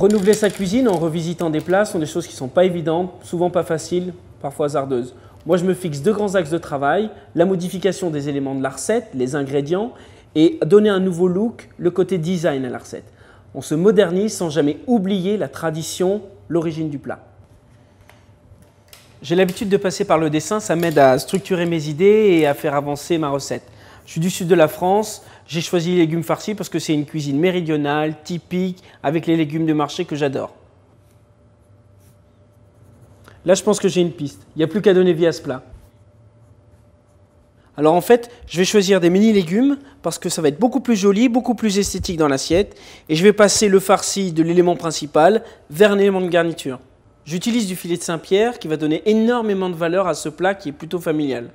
Renouveler sa cuisine en revisitant des plats sont des choses qui ne sont pas évidentes, souvent pas faciles, parfois hasardeuses. Moi, je me fixe 2 grands axes de travail, la modification des éléments de la recette, les ingrédients, et donner un nouveau look, le côté design à la recette. On se modernise sans jamais oublier la tradition, l'origine du plat. J'ai l'habitude de passer par le dessin, ça m'aide à structurer mes idées et à faire avancer ma recette. Je suis du sud de la France, j'ai choisi les légumes farcis parce que c'est une cuisine méridionale, typique, avec les légumes de marché que j'adore. Là, je pense que j'ai une piste. Il n'y a plus qu'à donner vie à ce plat. Alors en fait, je vais choisir des mini légumes parce que ça va être beaucoup plus joli, beaucoup plus esthétique dans l'assiette. Et je vais passer le farci de l'élément principal vers un élément de garniture. J'utilise du filet de Saint-Pierre qui va donner énormément de valeur à ce plat qui est plutôt familial.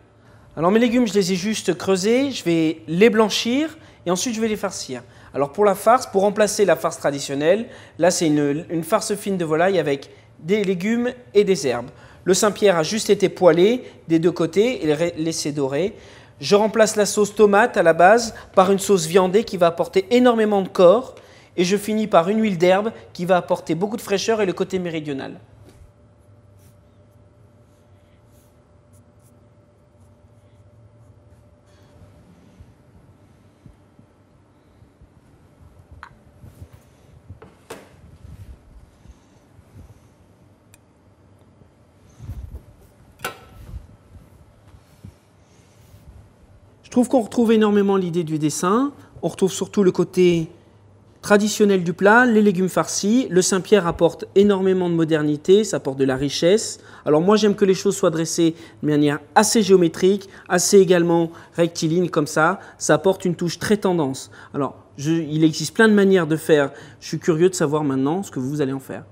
Alors mes légumes, je les ai juste creusés, je vais les blanchir et ensuite je vais les farcir. Alors pour la farce, pour remplacer la farce traditionnelle, là c'est une farce fine de volaille avec des légumes et des herbes. Le Saint-Pierre a juste été poêlé des 2 côtés et laissé dorer. Je remplace la sauce tomate à la base par une sauce viandée qui va apporter énormément de corps et je finis par une huile d'herbe qui va apporter beaucoup de fraîcheur et le côté méridional. Je trouve qu'on retrouve énormément l'idée du dessin, on retrouve surtout le côté traditionnel du plat, les légumes farcis. Le Saint-Pierre apporte énormément de modernité, ça apporte de la richesse. Alors moi j'aime que les choses soient dressées de manière assez géométrique, assez également rectiligne comme ça apporte une touche très tendance. Alors il existe plein de manières de faire, je suis curieux de savoir maintenant ce que vous allez en faire.